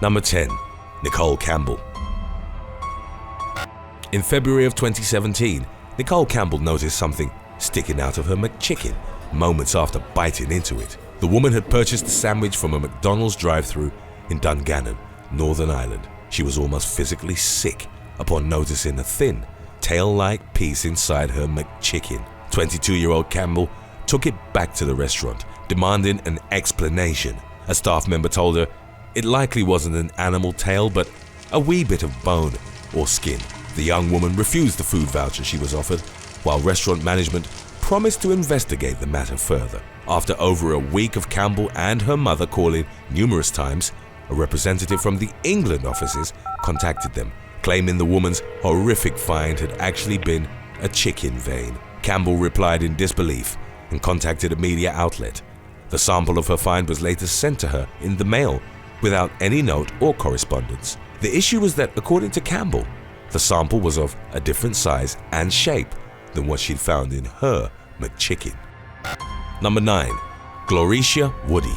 Number 10. Nicole Campbell. In February of 2017, Nicole Campbell noticed something sticking out of her McChicken moments after biting into it. The woman had purchased a sandwich from a McDonald's drive-thru in Dungannon, Northern Ireland. She was almost physically sick upon noticing a thin, tail-like piece inside her McChicken. 22-year-old Campbell took it back to the restaurant, demanding an explanation. A staff member told her it likely wasn't an animal tail, but a wee bit of bone or skin. The young woman refused the food voucher she was offered, while restaurant management promised to investigate the matter further. After over a week of Campbell and her mother calling numerous times, a representative from the England offices contacted them, claiming the woman's horrific find had actually been a chicken vein. Campbell replied in disbelief and contacted a media outlet. The sample of her find was later sent to her in the mail without any note or correspondence. The issue was that, according to Campbell, the sample was of a different size and shape than what she'd found in her McChicken. Number 9. Gloricia Woody.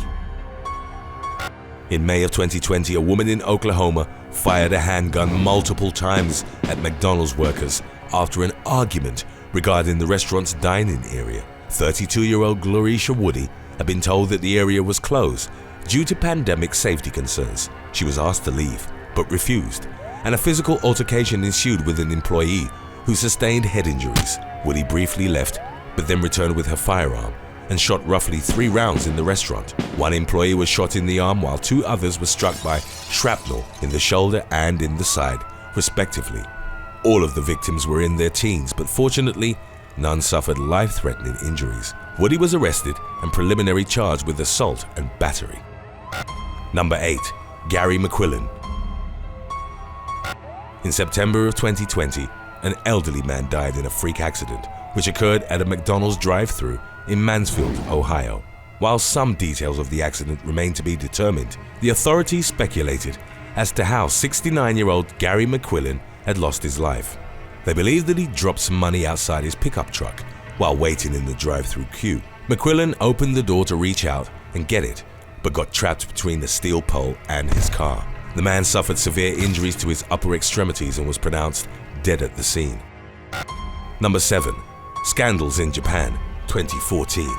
In May of 2020, a woman in Oklahoma fired a handgun multiple times at McDonald's workers after an argument regarding the restaurant's dining area. 32-year-old Gloricia Woody had been told that the area was closed due to pandemic safety concerns. She was asked to leave, but refused, and a physical altercation ensued with an employee who sustained head injuries. Woody briefly left, but then returned with her firearm and shot roughly 3 rounds in the restaurant. One employee was shot in the arm, while 2 others were struck by shrapnel in the shoulder and in the side, respectively. All of the victims were in their teens, but fortunately, none suffered life-threatening injuries. Woody was arrested and preliminary charged with assault and battery. Number 8. Gary McQuillen. In September of 2020, an elderly man died in a freak accident which occurred at a McDonald's drive-thru in Mansfield, Ohio. While some details of the accident remain to be determined, the authorities speculated as to how 69-year-old Gary McQuillen had lost his life. They believed that he dropped some money outside his pickup truck while waiting in the drive-thru queue. McQuillen opened the door to reach out and get it, but got trapped between the steel pole and his car. The man suffered severe injuries to his upper extremities and was pronounced dead at the scene. Number 7. Scandals in Japan, 2014.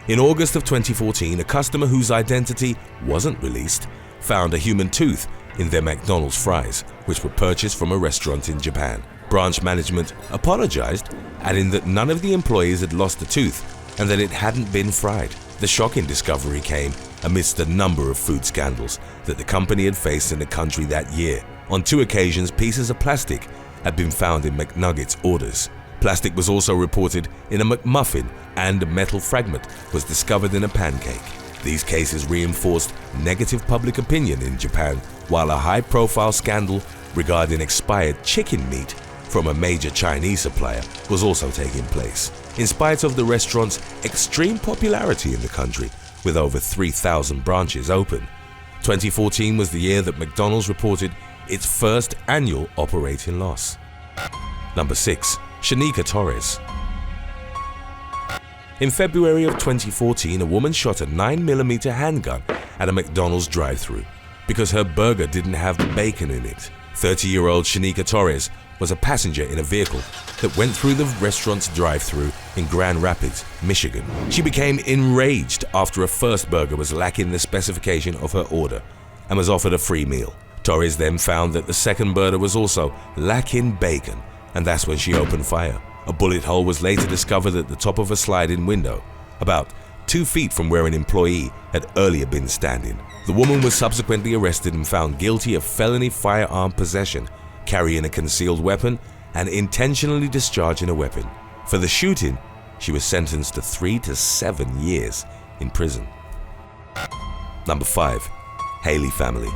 In August of 2014, a customer whose identity wasn't released found a human tooth in their McDonald's fries, which were purchased from a restaurant in Japan. Branch management apologized, adding that none of the employees had lost the tooth and that it hadn't been fried. The shocking discovery came amidst a number of food scandals that the company had faced in the country that year. On 2 occasions, pieces of plastic had been found in McNuggets orders. Plastic was also reported in a McMuffin, and a metal fragment was discovered in a pancake. These cases reinforced negative public opinion in Japan, while a high-profile scandal regarding expired chicken meat from a major Chinese supplier was also taking place. In spite of the restaurant's extreme popularity in the country, with over 3,000 branches open, 2014 was the year that McDonald's reported its first annual operating loss. Number 6. Shanika Torres. In February of 2014, a woman shot a 9mm handgun at a McDonald's drive-thru because her burger didn't have bacon in it. 30-year-old Shanika Torres was a passenger in a vehicle that went through the restaurant's drive-thru in Grand Rapids, Michigan. She became enraged after a first burger was lacking the specification of her order and was offered a free meal. Torres then found that the second burger was also lacking bacon, and that's when she opened fire. A bullet hole was later discovered at the top of a sliding window, about 2 feet from where an employee had earlier been standing. The woman was subsequently arrested and found guilty of felony firearm possession, carrying a concealed weapon, and intentionally discharging a weapon. For the shooting, she was sentenced to 3 to 7 years in prison. Number 5. Haley family.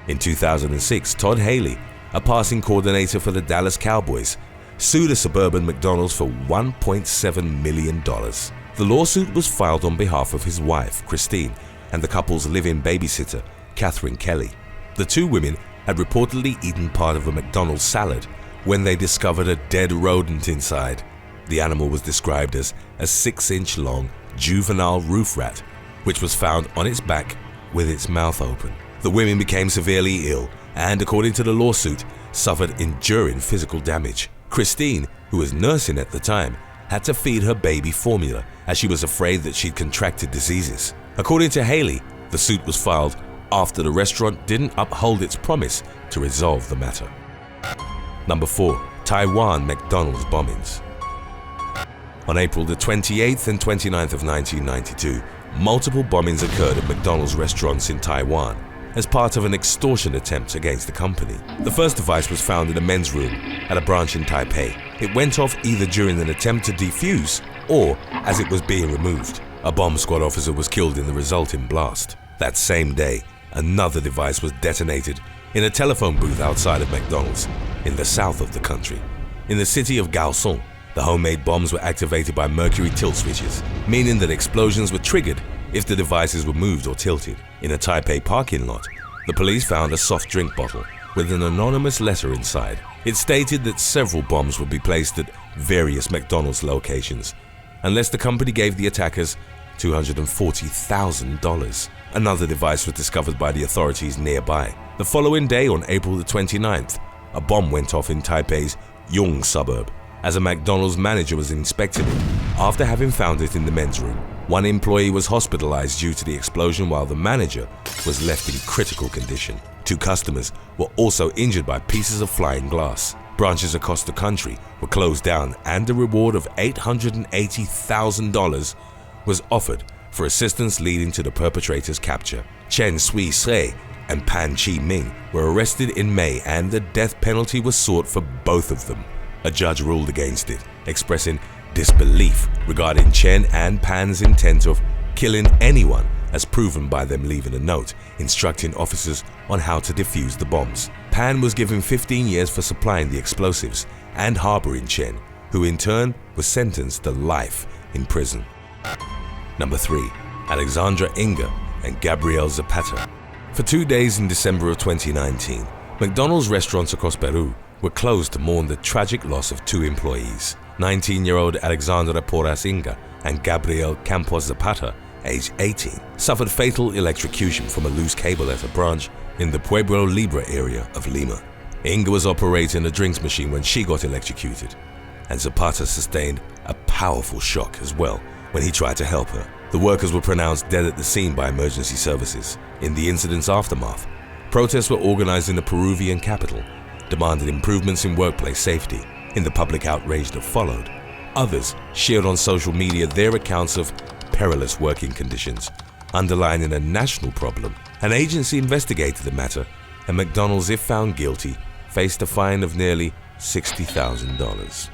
In 2006, Todd Haley, a passing coordinator for the Dallas Cowboys, sued a suburban McDonald's for $1.7 million. The lawsuit was filed on behalf of his wife, Christine, and the couple's live-in babysitter, Catherine Kelly. The 2 women had reportedly eaten part of a McDonald's salad when they discovered a dead rodent inside. The animal was described as a 6-inch long juvenile roof rat, which was found on its back with its mouth open. The women became severely ill and, according to the lawsuit, suffered enduring physical damage. Christine, who was nursing at the time, had to feed her baby formula as she was afraid that she'd contracted diseases. According to Haley, the suit was filed after the restaurant didn't uphold its promise to resolve the matter. Number 4. Taiwan McDonald's bombings. On April the 28th and 29th of 1992, multiple bombings occurred at McDonald's restaurants in Taiwan as part of an extortion attempt against the company. The first device was found in a men's room at a branch in Taipei. It went off either during an attempt to defuse or as it was being removed. A bomb squad officer was killed in the resulting blast. That same day, another device was detonated in a telephone booth outside of McDonald's in the south of the country. In the city of Kaohsiung, the homemade bombs were activated by mercury tilt switches, meaning that explosions were triggered if the devices were moved or tilted. In a Taipei parking lot, the police found a soft drink bottle with an anonymous letter inside. It stated that several bombs would be placed at various McDonald's locations unless the company gave the attackers $240,000. Another device was discovered by the authorities nearby. The following day, on April the 29th, a bomb went off in Taipei's Yung suburb as a McDonald's manager was inspecting it after having found it in the men's room. One employee was hospitalized due to the explosion while the manager was left in critical condition. 2 customers were also injured by pieces of flying glass. Branches across the country were closed down and a reward of $880,000 was offered for assistance leading to the perpetrator's capture. Chen Sui-se and Pan Chi-ming were arrested in May and the death penalty was sought for both of them. A judge ruled against it, expressing disbelief regarding Chen and Pan's intent of killing anyone as proven by them leaving a note instructing officers on how to defuse the bombs. Pan was given 15 years for supplying the explosives and harboring Chen, who in turn was sentenced to life in prison. Number 3. Alexandra Inga and Gabriel Zapata. For 2 days in December of 2019, McDonald's restaurants across Peru were closed to mourn the tragic loss of 2 employees. 19-year-old Alexandra Porras Inga and Gabriel Campos Zapata, aged 18, suffered fatal electrocution from a loose cable at a branch in the Pueblo Libre area of Lima. Inga was operating a drinks machine when she got electrocuted, and Zapata sustained a powerful shock as well when he tried to help her. The workers were pronounced dead at the scene by emergency services. In the incident's aftermath, protests were organized in the Peruvian capital, demanding improvements in workplace safety. In the public outrage that followed, others shared on social media their accounts of perilous working conditions, underlining a national problem. An agency investigated the matter, and McDonald's, if found guilty, faced a fine of nearly $60,000.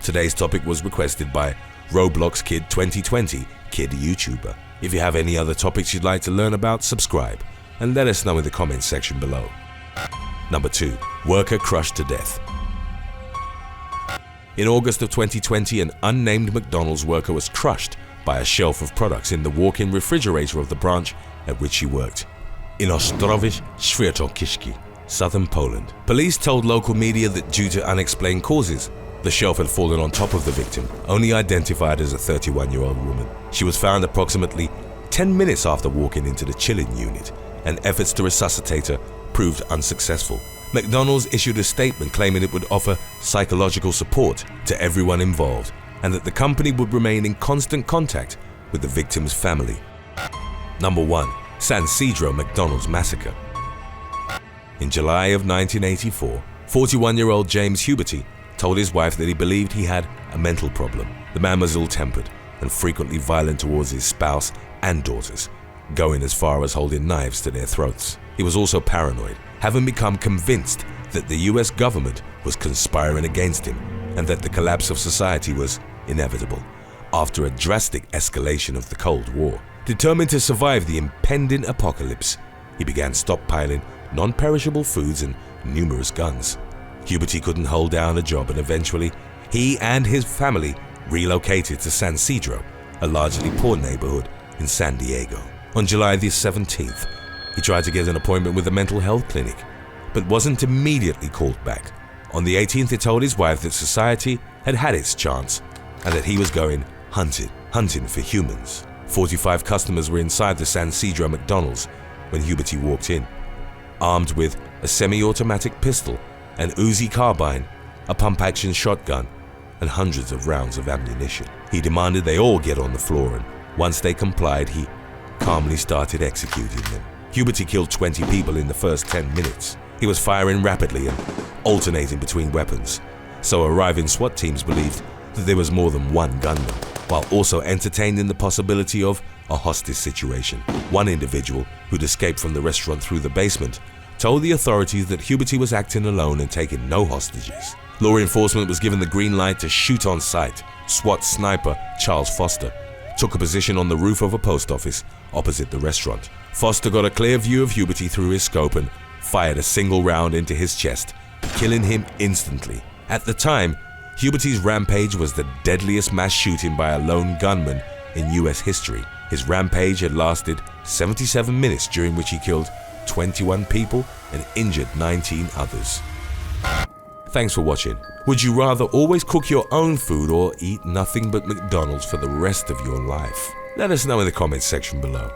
Today's topic was requested by Roblox Kid 2020, Kid YouTuber. If you have any other topics you'd like to learn about, subscribe and let us know in the comments section below. Number 2. Worker crushed to death. In August of 2020, an unnamed McDonald's worker was crushed by a shelf of products in the walk-in refrigerator of the branch at which she worked, in Ostrowiec Świętokrzyski, southern Poland. Police told local media that due to unexplained causes, the shelf had fallen on top of the victim, only identified as a 31-year-old woman. She was found approximately 10 minutes after walking into the chilling unit, and efforts to resuscitate her proved unsuccessful. McDonald's issued a statement claiming it would offer psychological support to everyone involved and that the company would remain in constant contact with the victim's family. Number 1. San Isidro McDonald's Massacre. In July of 1984, 41-year-old James Huberty told his wife that he believed he had a mental problem. The man was ill-tempered and frequently violent towards his spouse and daughters, going as far as holding knives to their throats. He was also paranoid, having become convinced that the US government was conspiring against him and that the collapse of society was inevitable after a drastic escalation of the Cold War. Determined to survive the impending apocalypse, he began stockpiling non-perishable foods and numerous guns. Huberty couldn't hold down a job and eventually he and his family relocated to San Isidro, a largely poor neighborhood in San Diego. On July the 17th, he tried to get an appointment with a mental health clinic, but wasn't immediately called back. On the 18th, he told his wife that society had had its chance and that he was going hunting for humans. 45 customers were inside the San Isidro McDonald's when Huberty walked in, armed with a semi-automatic pistol, an Uzi carbine, a pump-action shotgun, and hundreds of rounds of ammunition. He demanded they all get on the floor, and once they complied, he calmly started executing them. Huberty killed 20 people in the first 10 minutes. He was firing rapidly and alternating between weapons, so arriving SWAT teams believed that there was more than one gunman, while also entertaining the possibility of a hostage situation. One individual, who'd escaped from the restaurant through the basement, told the authorities that Huberty was acting alone and taking no hostages. Law enforcement was given the green light to shoot on sight. SWAT sniper Charles Foster took a position on the roof of a post office opposite the restaurant. Foster got a clear view of Huberty through his scope and fired a single round into his chest, killing him instantly. At the time, Huberty's rampage was the deadliest mass shooting by a lone gunman in US history. His rampage had lasted 77 minutes, during which he killed 21 people and injured 19 others. Thanks for watching. Would you rather always cook your own food or eat nothing but McDonald's for the rest of your life? Let us know in the comments section below.